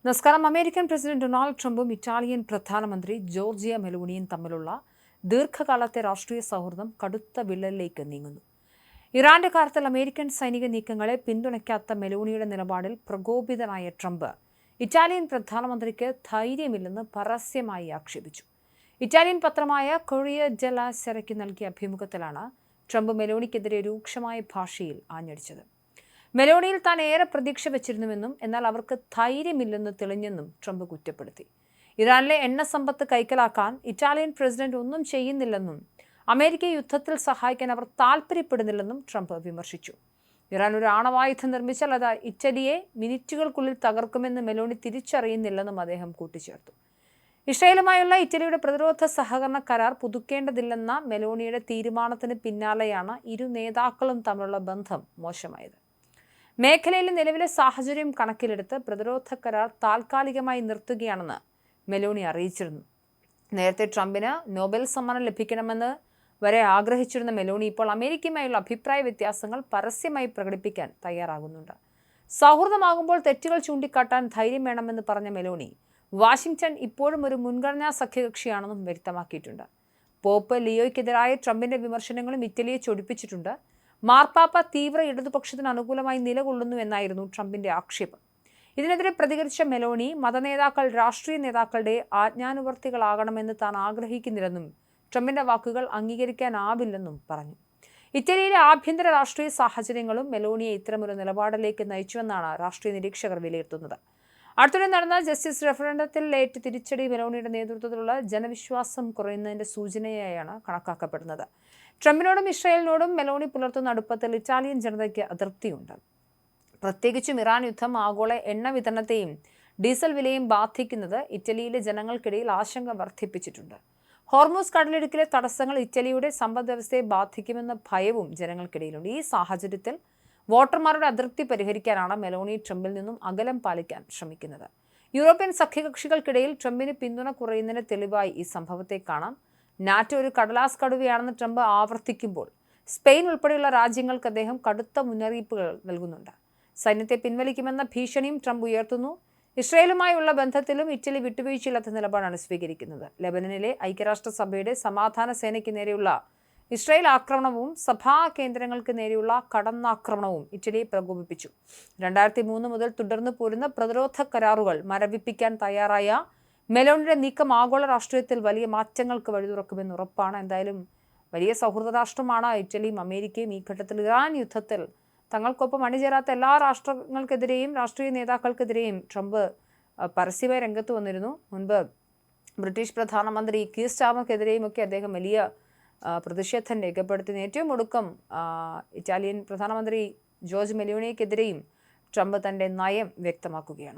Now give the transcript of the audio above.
നമസ്കാരം. American president Donald ട്രംപും Italian പ്രധാനമന്ത്രി ജോർജിയ മെലോണിയും തമ്മിലുള്ള ദീർഘകാലത്തെ രാഷ്ട്രീയ സൗഹൃദം കടുത്ത വിള്ളലിലേക്ക് നീങ്ങുന്നു. ഇറാന്റെ കാര്യത്തിൽ അമേരിക്കൻ സൈനിക നീക്കങ്ങളെ പിന്തുണയ്ക്കാത്ത മെലോണിയുടെ നിലപാടിൽ പ്രകോപിതനായ ട്രംപ് ഇറ്റാലിയൻ പ്രധാനമന്ത്രിക്ക് ധൈര്യമില്ലെന്ന് പരസ്യമായി ആക്ഷേപിച്ചു. ഇറ്റാലിയൻ പത്രമായ കൊറിയ ഡെല്ല സെറയ്ക്ക് നൽകിയ അഭിമുഖത്തിലാണ് ട്രംപ് മെലോണിക്കെതിരെ രൂക്ഷമായ ഭാഷയിൽ ആഞ്ഞടിച്ചത്. മെലോണിയിൽ താൻ ഏറെ പ്രതീക്ഷ വെച്ചിരുന്നുവെന്നും എന്നാൽ അവർക്ക് ധൈര്യമില്ലെന്ന് തെളിഞ്ഞെന്നും ട്രംപ് കുറ്റപ്പെടുത്തി. ഇറാനിലെ എണ്ണ സമ്പത്ത് കൈക്കലാക്കാൻ ഇറ്റാലിയൻ പ്രസിഡന്റ് ഒന്നും ചെയ്യുന്നില്ലെന്നും അമേരിക്കയെ യുദ്ധത്തിൽ സഹായിക്കാൻ അവർ താൽപ്പര്യപ്പെടുന്നില്ലെന്നും ട്രംപ് വിമർശിച്ചു. ഇറാൻ ഒരു ആണവായുധം നിർമ്മിച്ചാൽ അത് ഇറ്റലിയെ മിനിറ്റുകൾക്കുള്ളിൽ തകർക്കുമെന്ന് മെലോണി തിരിച്ചറിയുന്നില്ലെന്നും അദ്ദേഹം കൂട്ടിച്ചേർത്തു. ഇസ്രായേലുമായുള്ള ഇറ്റലിയുടെ പ്രതിരോധ സഹകരണ കരാർ പുതുക്കേണ്ടതില്ലെന്ന മെലോണിയുടെ തീരുമാനത്തിന് പിന്നാലെയാണ് ഇരു നേതാക്കളും തമ്മിലുള്ള ബന്ധം മോശമായത്. മേഖലയിലെ നിലവിലെ സാഹചര്യം കണക്കിലെടുത്ത് പ്രതിരോധ കരാർ താൽക്കാലികമായി നിർത്തുകയാണെന്ന് മെലോണി അറിയിച്ചിരുന്നു. നേരത്തെ ട്രംപിന് നോബൽ സമ്മാനം ലഭിക്കണമെന്ന് വരെ ആഗ്രഹിച്ചിരുന്ന മെലോണി ഇപ്പോൾ അമേരിക്കയുമായുള്ള അഭിപ്രായ വ്യത്യാസങ്ങൾ പരസ്യമായി പ്രകടിപ്പിക്കാൻ തയ്യാറാകുന്നുണ്ട്. സൗഹൃദമാകുമ്പോൾ തെറ്റുകൾ ചൂണ്ടിക്കാട്ടാൻ ധൈര്യം വേണമെന്ന് പറഞ്ഞ മെലോണി വാഷിംഗ്ടൺ ഇപ്പോഴും ഒരു മുൻഗണനാ സഖ്യകക്ഷിയാണെന്നും വ്യക്തമാക്കിയിട്ടുണ്ട്. പോപ്പ് ലിയോയ്ക്കെതിരായ ട്രംപിന്റെ വിമർശനങ്ങളും ഇറ്റലിയെ ചൊടിപ്പിച്ചിട്ടുണ്ട്. മാർപ്പാപ്പ തീവ്ര ഇടതുപക്ഷത്തിന് അനുകൂലമായി നിലകൊള്ളുന്നു എന്നായിരുന്നു ട്രംപിന്റെ ആക്ഷേപം. ഇതിനെതിരെ പ്രതികരിച്ച മെലോണി മതനേതാക്കൾ രാഷ്ട്രീയ നേതാക്കളുടെ ആജ്ഞാനുവർത്തികളാകണമെന്ന് താൻ ആഗ്രഹിക്കുന്നില്ലെന്നും ട്രംപിന്റെ വാക്കുകൾ അംഗീകരിക്കാനാവില്ലെന്നും പറഞ്ഞു. ഇറ്റലിയിലെ ആഭ്യന്തര രാഷ്ട്രീയ സാഹചര്യങ്ങളും മെലോണിയെ ഇത്തരമൊരു നിലപാടിലേക്ക് നയിച്ചുവെന്നാണ് രാഷ്ട്രീയ നിരീക്ഷകർ വിലയിരുത്തുന്നത്. അടുത്തിടെ നടന്ന ജസ്റ്റിസ് റഫറൻഡത്തിൽ ഏറ്റ തിരിച്ചടി മെലോണിയുടെ നേതൃത്വത്തിലുള്ള ജനവിശ്വാസം കുറയുന്നതിന്റെ സൂചനയായാണ് കണക്കാക്കപ്പെടുന്നത്. ട്രംപിനോടും ഇസ്രായേലിനോടും മെലോണി പുലർത്തുന്ന അടുപ്പത്തിൽ ഇറ്റാലിയൻ ജനതയ്ക്ക് അതൃപ്തിയുണ്ട്. പ്രത്യേകിച്ചും ഇറാൻ യുദ്ധം ആഗോള എണ്ണ വിതരണത്തെയും ഡീസൽ വിലയും ബാധിക്കുന്നത് ഇറ്റലിയിലെ ജനങ്ങൾക്കിടയിൽ ആശങ്ക വർദ്ധിപ്പിച്ചിട്ടുണ്ട്. ഹോർമൂസ് കടലിടുക്കിലെ തടസ്സങ്ങൾ ഇറ്റലിയുടെ സമ്പദ്വ്യവസ്ഥയെ ബാധിക്കുമെന്ന ഭയവും ജനങ്ങൾക്കിടയിലുണ്ട്. ഈ സാഹചര്യത്തിൽ വോട്ടർമാരുടെ അതൃപ്തി പരിഹരിക്കാനാണ് മെലോണി ട്രംപിൽ നിന്നും അകലം പാലിക്കാൻ ശ്രമിക്കുന്നത്. യൂറോപ്യൻ സഖ്യകക്ഷികൾക്കിടയിൽ ട്രംപിന് പിന്തുണ കുറയുന്നതിന് തെളിവായി ഈ സംഭവത്തെ കാണാം. നാറ്റോ ഒരു കടലാസ് കടുവയാണെന്ന് ട്രംപ് ആവർത്തിക്കുമ്പോൾ സ്പെയിൻ ഉൾപ്പെടെയുള്ള രാജ്യങ്ങൾക്ക് അദ്ദേഹം കടുത്ത മുന്നറിയിപ്പുകൾ നൽകുന്നുണ്ട്. സൈന്യത്തെ പിൻവലിക്കുമെന്ന ഭീഷണിയും ട്രംപ് ഉയർത്തുന്നു. ഇസ്രായേലുമായുള്ള ബന്ധത്തിലും ഇറ്റലി വിട്ടുവീഴ്ചയില്ലാത്ത നിലപാടാണ് സ്വീകരിക്കുന്നത്. ലെബനനിലെ ഐക്യരാഷ്ട്രസഭയുടെ സമാധാന സേനയ്ക്ക് നേരെയുള്ള ഇസ്രായേൽ ആക്രമണവും സഭാ കേന്ദ്രങ്ങൾക്ക് നേരെയുള്ള കടന്നാക്രമണവും ഇറ്റലിയെ പ്രകോപിപ്പിച്ചു. 2003 മുതൽ തുടർന്നു പോരുന്ന പ്രതിരോധ കരാറുകൾ മരവിപ്പിക്കാൻ തയ്യാറായ മെലോണിയുടെ നീക്കം ആഗോള രാഷ്ട്രീയത്തിൽ വലിയ മാറ്റങ്ങൾക്ക് വഴിതുറക്കുമെന്ന് ഉറപ്പാണ്. എന്തായാലും വലിയ സൗഹൃദ രാഷ്ട്രമാണ് ഇറ്റലിയും അമേരിക്കയും. ഈ ഘട്ടത്തിൽ ഇറാൻ യുദ്ധത്തിൽ തങ്ങൾക്കൊപ്പം അണിചേരാത്ത എല്ലാ രാഷ്ട്രങ്ങൾക്കെതിരെയും രാഷ്ട്രീയ നേതാക്കൾക്കെതിരെയും ട്രംപ് പരസ്യമായി രംഗത്ത് വന്നിരുന്നു. മുൻപ് ബ്രിട്ടീഷ് പ്രധാനമന്ത്രി കീർ സ്റ്റാർമർക്കെതിരെയും ഒക്കെ അദ്ദേഹം വലിയ പ്രതിഷേധം രേഖപ്പെടുത്തുന്നു. ഏറ്റവും ഒടുക്കം ഇറ്റാലിയൻ പ്രധാനമന്ത്രി ജോർജ് മെലോണിക്കെതിരെയും ട്രംപ് തന്റെ നയം വ്യക്തമാക്കുകയാണ്.